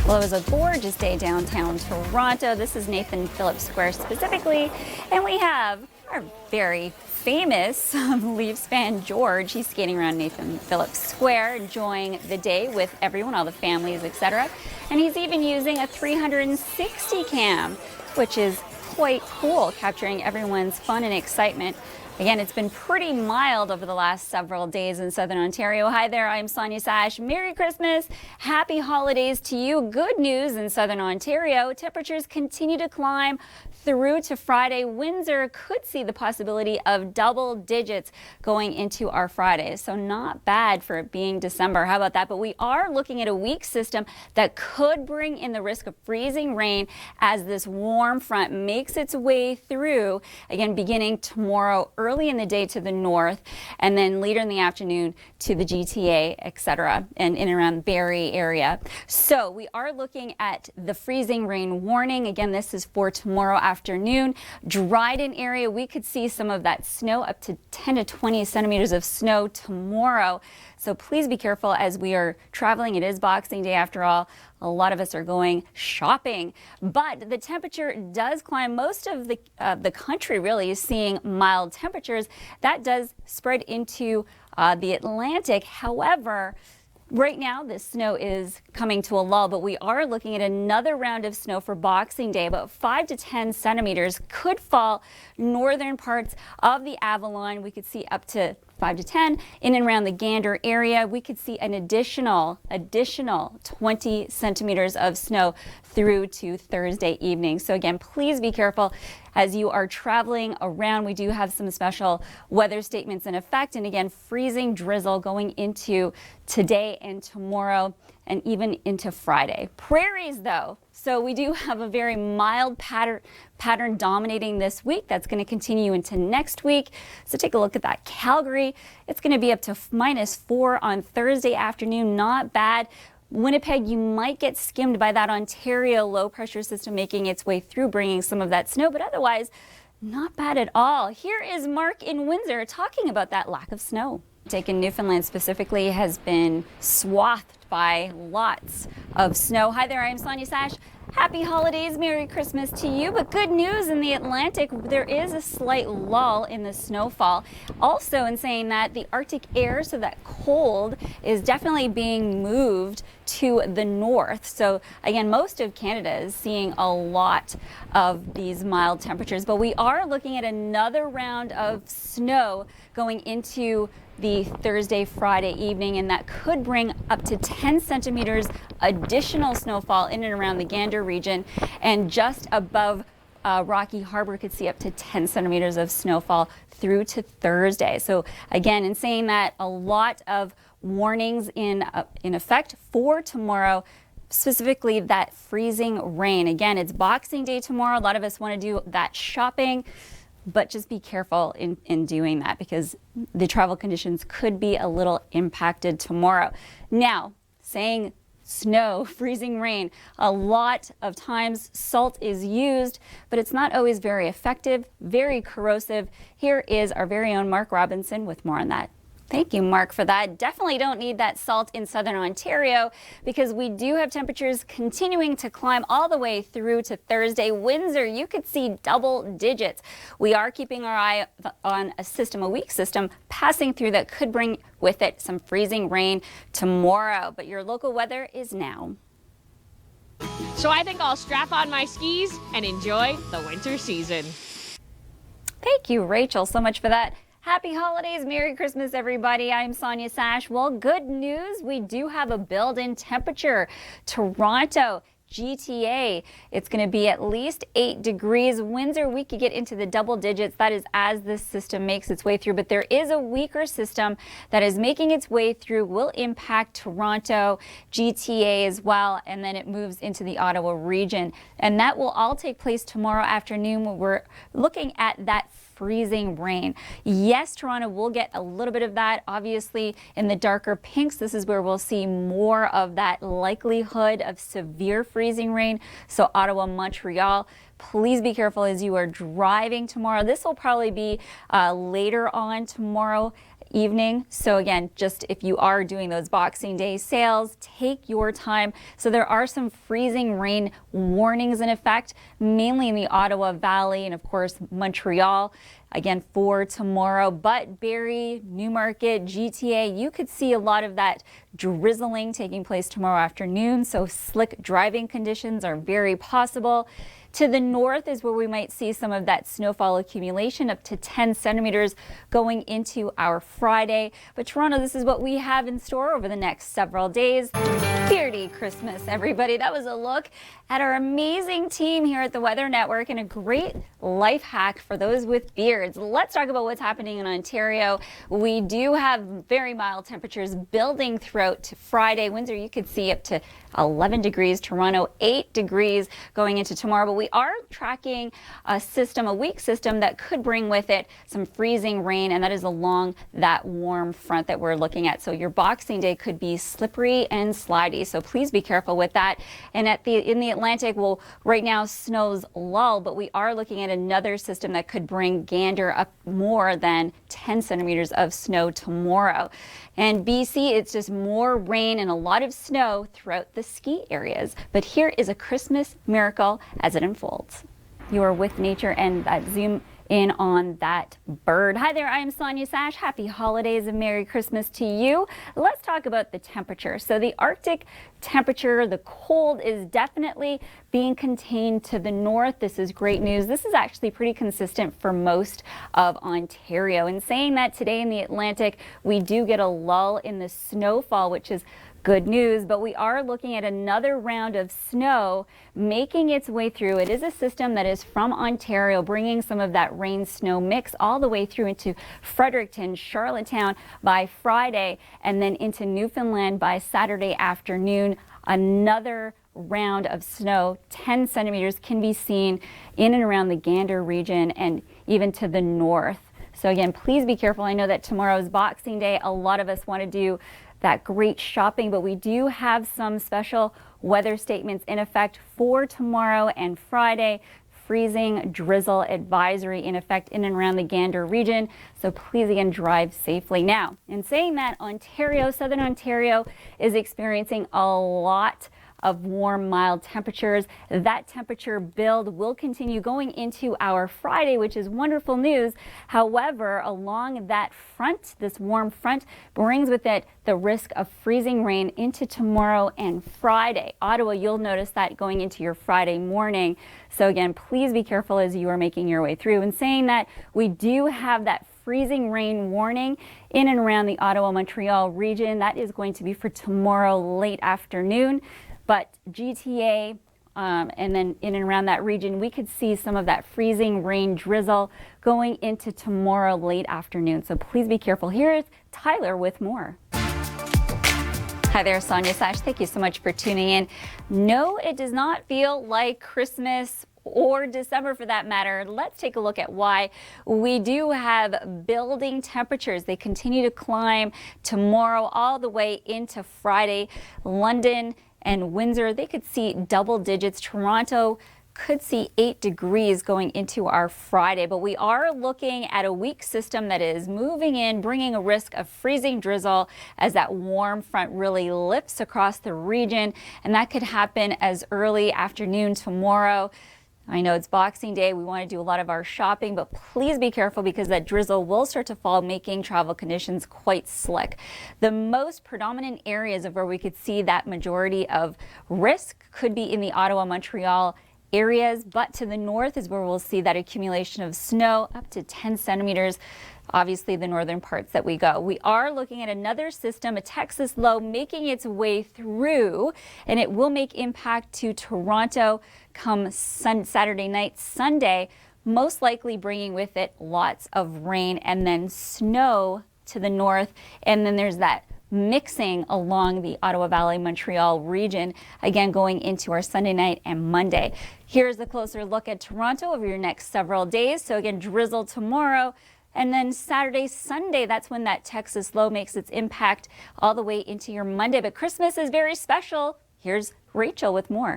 Well, it was a gorgeous day downtown Toronto. This is Nathan Phillips Square specifically, and we have our very famous Leafs fan, George. He's skating around Nathan Phillips Square, enjoying the day with everyone, all the families, etc. And he's even using a 360 cam, which is quite cool, capturing everyone's fun and excitement. Again, it's been pretty mild over the last several days in Southern Ontario. Hi there, I'm Sonia Sache. Merry Christmas, happy holidays to you. Good news in Southern Ontario. Temperatures continue to climb through to Friday. Windsor could see the possibility of double digits going into our Friday. So not bad for it being December. How about that? But we are looking at a weak system that could bring in the risk of freezing rain as this warm front makes its way through, again, beginning tomorrow early in the day to the north, and then later in the afternoon to the GTA, etc., and in and around the Prairie area. So we are looking at the freezing rain warning. Again, this is for tomorrow afternoon. Dryden area, we could see some of that snow, up to 10 to 20 centimeters of snow tomorrow. So please be careful as we are traveling. It is Boxing Day after all. A lot of us are going shopping, but the temperature does climb. Most of the country really is seeing mild temperatures. That does spread into the Atlantic. However, right now, the snow is coming to a lull, but we are looking at another round of snow for Boxing Day. About 5 to 10 centimeters could fall northern parts of the Avalon. We could see up to 5 to 10 in and around the Gander area. We could see an additional 20 centimeters of snow through to Thursday evening. So again, please be careful as you are traveling around. We do have some special weather statements in effect, and again, freezing drizzle going into today and tomorrow and even into Friday. Prairies though, so we do have a very mild pattern dominating this week. That's going to continue into next week. So take a look at that. Calgary, it's going to be up to -4 on Thursday afternoon. Not bad. Winnipeg, you might get skimmed by that Ontario low pressure system making its way through, bringing some of that snow, but otherwise not bad at all. Here is Mark in Windsor talking about that lack of snow. In Newfoundland specifically has been swathed by lots of snow. Hi there, I am Sonia Sache. Happy holidays, Merry Christmas to you. But good news in the Atlantic, there is a slight lull in the snowfall. Also in saying that the Arctic air, so that cold, is definitely being moved to the north. So again, most of Canada is seeing a lot of these mild temperatures, but we are looking at another round of snow going into the Thursday, Friday evening, and that could bring up to 10 centimeters additional snowfall in and around the Gander region, and just above Rocky Harbor could see up to 10 centimeters of snowfall through to Thursday. So again, in saying that, a lot of warnings in effect for tomorrow, specifically that freezing rain. Again, it's Boxing Day tomorrow. A lot of us want to do that shopping, but just be careful in doing that because the travel conditions could be a little impacted tomorrow. Now, saying snow, freezing rain, a lot of times salt is used, but it's not always very effective, very corrosive. Here is our very own Mark Robinson with more on that. Thank you, Mark, for that. Definitely don't need that salt in Southern Ontario because we do have temperatures continuing to climb all the way through to Thursday. Windsor, you could see double digits. We are keeping our eye on a weak system passing through that could bring with it some freezing rain tomorrow. But your local weather is now. So I think I'll strap on my skis and enjoy the winter season. Thank you, Rachel, so much for that. Happy holidays, Merry Christmas, everybody. I'm Sonia Sache. Well, good news, we do have a build-in temperature. Toronto, GTA, it's going to be at least 8 degrees. Windsor, we could get into the double digits. That is as this system makes its way through. But there is a weaker system that is making its way through, will impact Toronto, GTA as well, and then it moves into the Ottawa region. And that will all take place tomorrow afternoon when we're looking at that freezing rain. Yes, Toronto will get a little bit of that. Obviously, in the darker pinks, this is where we'll see more of that likelihood of severe freezing rain. So Ottawa, Montreal, please be careful as you are driving tomorrow. This will probably be later on tomorrow evening. So again, just if you are doing those Boxing Day sales, take your time. So there are some freezing rain warnings in effect, mainly in the Ottawa Valley and of course Montreal. Again, for tomorrow, but Barrie, Newmarket, GTA, you could see a lot of that drizzling taking place tomorrow afternoon. So slick driving conditions are very possible. To the north is where we might see some of that snowfall accumulation, up to 10 centimeters going into our Friday. But Toronto, this is what we have in store over the next several days. Beardy Christmas, everybody. That was a look at our amazing team here at the Weather Network and a great life hack for those with beards. Let's talk about what's happening in Ontario. We do have very mild temperatures building throughout Friday. Windsor, you could see up to 11 degrees. Toronto, 8 degrees going into tomorrow. But we are tracking a system, a weak system that could bring with it some freezing rain, and that is along that warm front that we're looking at. So your Boxing Day could be slippery and slidey. So please be careful with that. And in the Atlantic, well, right now snow's lull, but we are looking at another system that could bring Gander up more than 10 centimeters of snow tomorrow. And BC, it's just more rain and a lot of snow throughout the ski areas. But here is a Christmas miracle as it unfolds. You are with nature and that zoom in on that bird. Hi there, I am Sonia Sache. Happy holidays and Merry Christmas to you. Let's talk about the temperature. So the Arctic temperature, the cold is definitely being contained to the north. This is great news. This is actually pretty consistent for most of Ontario. In saying that, today in the Atlantic, we do get a lull in the snowfall, which is good news, but we are looking at another round of snow making its way through. It is a system that is from Ontario, bringing some of that rain-snow mix all the way through into Fredericton, Charlottetown by Friday, and then into Newfoundland by Saturday afternoon. Another round of snow, 10 centimeters, can be seen in and around the Gander region and even to the north. So again, please be careful. I know that tomorrow's Boxing Day. A lot of us want to do that great shopping, but we do have some special weather statements in effect for tomorrow and Friday. Freezing drizzle advisory in effect in and around the Gander region. So please again drive safely. Now, in saying that, Ontario, southern Ontario is experiencing a lot of warm, mild temperatures. That temperature build will continue going into our Friday, which is wonderful news. However, along that front, this warm front brings with it the risk of freezing rain into tomorrow and Friday. Ottawa, you'll notice that going into your Friday morning. So again, please be careful as you are making your way through. And saying that, we do have that freezing rain warning in and around the Ottawa-Montreal region. That is going to be for tomorrow late afternoon. But GTA and then in and around that region, we could see some of that freezing rain drizzle going into tomorrow late afternoon. So please be careful. Here is Tyler with more. Hi there, Sonia Sache. Thank you so much for tuning in. No, it does not feel like Christmas or December for that matter. Let's take a look at why. We do have building temperatures. They continue to climb tomorrow all the way into Friday. London and Windsor, they could see double digits. Toronto could see 8 degrees going into our Friday, but we are looking at a weak system that is moving in, bringing a risk of freezing drizzle as that warm front really lifts across the region, and that could happen as early afternoon tomorrow. I know it's Boxing Day. We want to do a lot of our shopping, but please be careful because that drizzle will start to fall, making travel conditions quite slick. The most predominant areas of where we could see that majority of risk could be in the Ottawa-Montreal areas, but to the north is where we'll see that accumulation of snow up to 10 centimeters. Obviously the northern parts that we go. We are looking at another system, a Texas low, making its way through, and it will make impact to Toronto come Saturday night, Sunday, most likely bringing with it lots of rain and then snow to the north. And then there's that mixing along the Ottawa Valley, Montreal region, again going into our Sunday night and Monday. Here's a closer look at Toronto over your next several days. So again, drizzle tomorrow. And then Saturday, Sunday, that's when that Texas low makes its impact all the way into your Monday. But Christmas is very special. Here's Rachel with more.